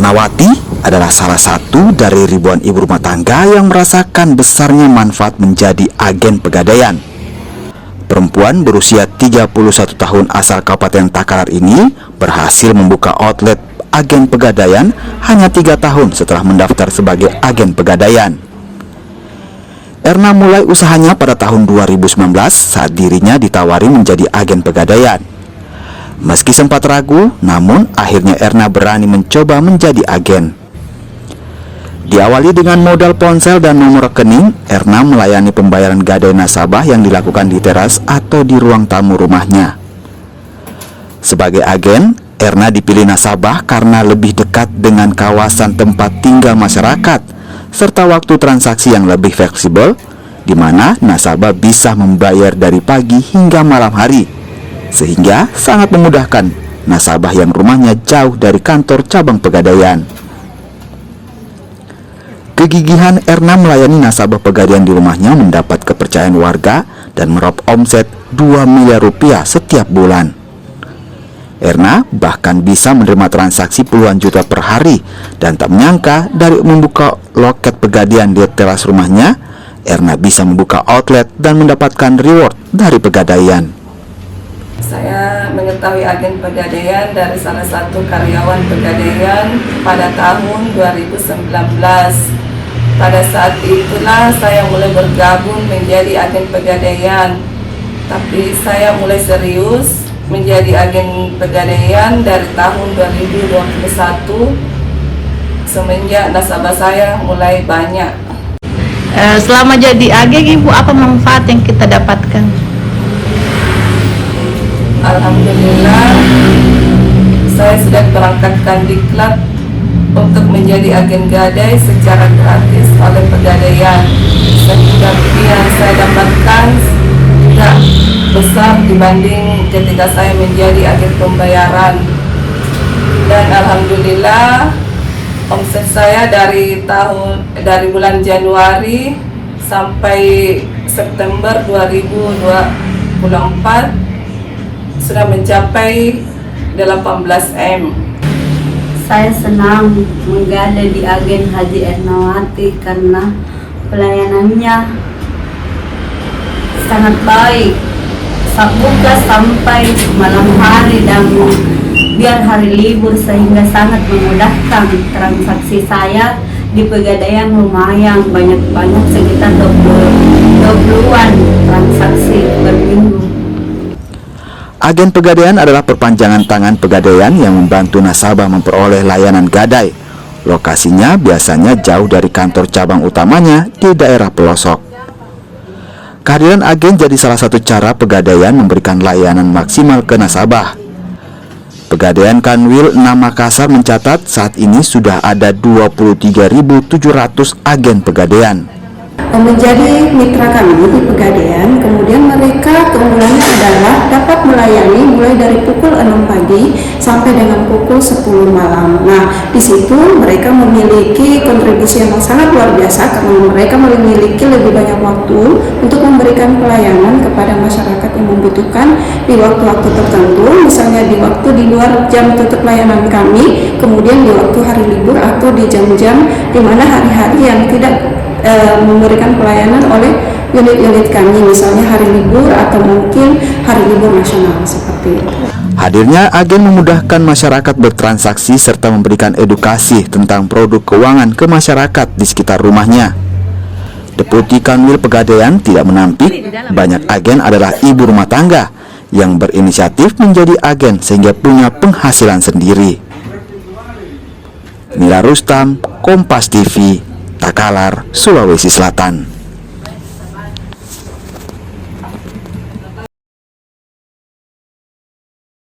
Ernawati adalah salah satu dari ribuan ibu rumah tangga yang merasakan besarnya manfaat menjadi agen pegadaian. Perempuan berusia 31 tahun asal Kabupaten Takalar ini berhasil membuka outlet agen pegadaian hanya 3 tahun setelah mendaftar sebagai agen pegadaian. Erna mulai usahanya pada tahun 2019 saat dirinya ditawari menjadi agen pegadaian. Meski sempat ragu, namun akhirnya Erna berani mencoba menjadi agen. Diawali dengan modal ponsel dan nomor rekening, Erna melayani pembayaran gadai nasabah yang dilakukan di teras atau di ruang tamu rumahnya. Sebagai agen, Erna dipilih nasabah karena lebih dekat dengan kawasan tempat tinggal masyarakat, serta waktu transaksi yang lebih fleksibel, di mana nasabah bisa membayar dari pagi hingga malam hari, sehingga sangat memudahkan nasabah yang rumahnya jauh dari kantor cabang pegadaian. Kegigihan Erna melayani nasabah pegadaian di rumahnya mendapat kepercayaan warga dan meraup omset 2 miliar rupiah setiap bulan. Erna bahkan bisa menerima transaksi puluhan juta per hari, dan tak menyangka dari membuka loket pegadaian di teras rumahnya, Erna bisa membuka outlet dan mendapatkan reward dari pegadaian. Saya mengetahui agen pegadaian dari salah satu karyawan pegadaian pada tahun 2019. Pada saat itulah saya mulai bergabung menjadi agen pegadaian. Tapi saya mulai serius menjadi agen pegadaian dari tahun 2021 semenjak nasabah saya mulai banyak. Selama jadi agen, Ibu, apa manfaat yang kita dapatkan? Alhamdulillah, saya sudah berangkatkan diklat untuk menjadi agen gadai secara gratis oleh pegadaian, sehingga yang saya dapatkan tidak besar dibanding ketika saya menjadi agen pembayaran. Dan alhamdulillah, omset saya dari bulan Januari sampai September 2024 sudah mencapai 18 M. Saya senang menggadai di agen Haji Ernawati karena pelayanannya sangat baik, buka sampai malam hari dan biar hari libur, sehingga sangat memudahkan transaksi saya di pegadaian. Lumayan banyak sekitar 20-an transaksi per minggu. Agen pegadaian adalah perpanjangan tangan pegadaian yang membantu nasabah memperoleh layanan gadai. Lokasinya biasanya jauh dari kantor cabang utamanya di daerah pelosok. Kehadiran agen jadi salah satu cara pegadaian memberikan layanan maksimal ke nasabah. Pegadaian Kanwil 6 Makassar mencatat saat ini sudah ada 23.700 agen pegadaian. Menjadi mitra kami di pegadaian, kemudian mereka keunggulannya adalah dapat melayani mulai dari pukul 6 pagi sampai dengan pukul 10 malam. Nah, di situ mereka memiliki kontribusi yang sangat luar biasa karena mereka memiliki lebih banyak waktu untuk memberikan pelayanan kepada masyarakat yang membutuhkan di waktu-waktu tertentu, misalnya di waktu di luar jam tutup layanan kami, kemudian di waktu hari libur atau di jam-jam di mana hari-hari yang tidak memberikan pelayanan oleh unit-unit kami, misalnya hari libur atau mungkin hari libur nasional seperti itu. Hadirnya agen memudahkan masyarakat bertransaksi serta memberikan edukasi tentang produk keuangan ke masyarakat di sekitar rumahnya. Deputi Kanwil Pegadaian tidak menampik banyak agen adalah ibu rumah tangga yang berinisiatif menjadi agen sehingga punya penghasilan sendiri. Mila Rustam, Kompas TV, Takalar, Sulawesi Selatan.